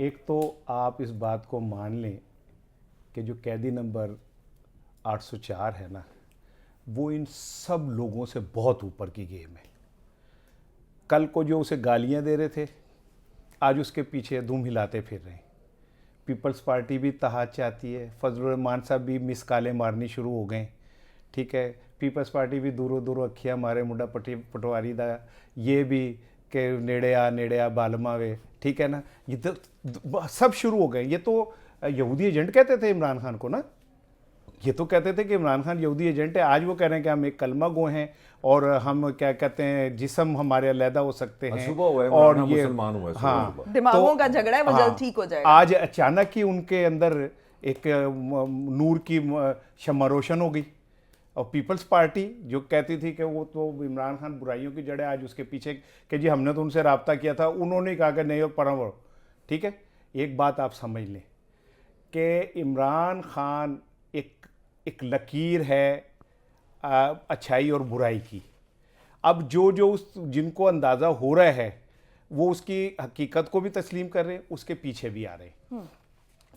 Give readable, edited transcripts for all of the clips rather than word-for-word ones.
एक तो आप इस बात को मान लें कि जो कैदी नंबर 804 है ना, वो इन सब लोगों से बहुत ऊपर की गेम है। कल को जो उसे गालियां दे रहे थे, आज उसके पीछे धूम हिलाते फिर रहे हैं। पीपल्स पार्टी भी तहाज चाहती है, फजलुर रहमान साहब भी मिसकालें मारनी शुरू हो गए, ठीक है। पीपल्स पार्टी भी दूरों दूरों अखियाँ मारे मुंडा पटवारी दा, ये भी कि नेड़े आ बालमा वे, ठीक है ना। ये तो सब शुरू हो गए। ये तो यहूदी एजेंट कहते थे इमरान खान को ना, ये तो कहते थे कि इमरान खान यहूदी एजेंट है। आज वो कह रहे हैं कि हम एक कलमा गो हैं और हम क्या कहते हैं जिस्म हमारे अलहदा हो सकते हैं और ये मुसलमान हुआ है। हाँ, दिमागों का झगड़ा है, वो जल्द ठीक हो जाएगा। आज अचानक ही उनके अंदर एक नूर की शम्मा रोशन हो गई। और पीपल्स पार्टी जो कहती थी कि वो तो इमरान खान बुराइयों की जड़ है, आज उसके पीछे कि जी हमने तो उनसे रब्ता किया था, उन्होंने कहा कि नहीं परवर, ठीक है। एक बात आप समझ लें कि इमरान खान एक लकीर है अच्छाई और बुराई की। अब जो जिनको अंदाज़ा हो रहा है वो उसकी हकीकत को भी तस्लीम कर रहे हैं, उसके पीछे भी आ रहे हैं।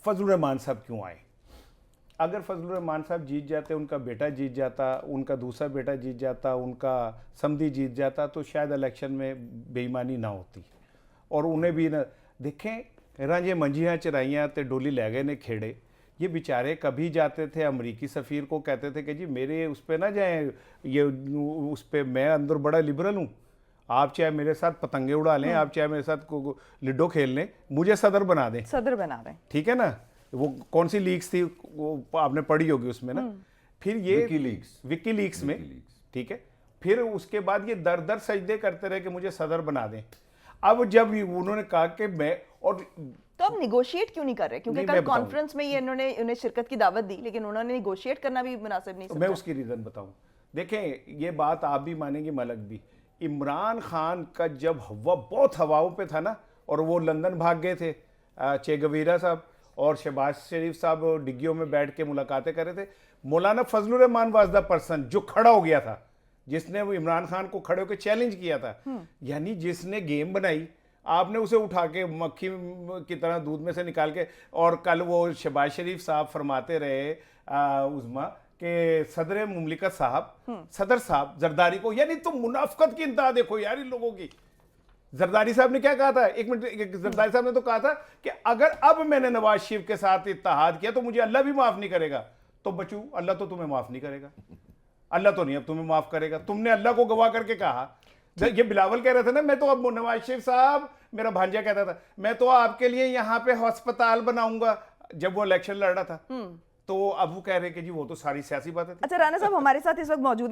फजलुर रहमान साहब क्यों आए? अगर फजलुर रहमान साहब जीत जाते, उनका बेटा जीत जाता, उनका दूसरा बेटा जीत जाता, उनका समधी जीत जाता, तो शायद इलेक्शन में बेईमानी ना होती और उन्हें भी ना देखें रांझे मंजियाँ चराइयाँ ते डोली लै गए ने खेड़े। ये बेचारे कभी जाते थे अमरीकी सफ़ीर को कहते थे कि जी मेरे उस पर ना जाएं, ये उस पर मैं अंदर बड़ा लिबरल हूँ, आप चाहे मेरे साथ पतंगे उड़ा लें, आप चाहे मेरे साथ लिडो खेल लें, मुझे सदर बना दें, सदर बना दें, ठीक है ना। वो कौन सी लीक्स थी वो आपने पढ़ी होगी उसमें ना, फिर ये विकी लीक्स में, ठीक है। फिर उसके बाद ये दर दर सजदे करते रहे कि मुझे सदर बना दें। अब जब उन्होंने कहा कि मैं, और तो अब निगोशिएट क्यों नहीं कर रहे? क्योंकि कल कॉन्फ्रेंस में ये इन्होंने उन्हें शिरकत की दावत दी, लेकिन उन्होंने निगोशिएट करना भी मुनासिब नहीं समझा। मैं उसकी रीज़न बताऊं। देखें ये बात आप भी मानेंगे, मलक भी, इमरान खान का जब हवा बहुत हवाओं पे था ना, और वो लंदन भाग गए थे, चे गवीरा साहब और शहबाज शरीफ साहब डिग्गियों में बैठ के मुलाकातें कर रहे थे, मौलाना Fazlur Rahman was the person जो खड़ा हो गया था, जिसने वो इमरान खान को खड़े होकर चैलेंज किया था। यानी जिसने गेम बनाई, आपने उसे उठा के मक्खी की तरह दूध में से निकाल के। और कल वो शहबाज शरीफ साहब फरमाते रहे उज़मा के सदर मुमलिकत साहब, सदर साहब जरदारी को, यानी तो मुनाफकत की इंतहा देखो यार इन लोगों की। जरदारी साहब ने क्या कहा था, एक मिनट, जरदारी साहब ने तो कहा था कि अगर अब मैंने नवाज शरीफ के साथ इत्तेहाद किया तो मुझे अल्लाह भी माफ नहीं करेगा। तो बच्चू, अल्लाह तो तुम्हें माफ नहीं करेगा, अल्लाह तो नहीं अब तुम्हें माफ करेगा। तुमने अल्लाह को गवाह करके कहा। ये बिलावल कह रहे थे ना, मैं तो अब नवाज शरीफ साहब, मेरा भांजा कहता था मैं तो आपके लिए यहाँ पे अस्पताल बनाऊंगा, जब वो इलेक्शन लड़ रहा था। तो अब वो कह रहे कि जी वो तो सारी सियासी बातें थी। अच्छा राना साहब हमारे साथ इस वक्त मौजूद हैं।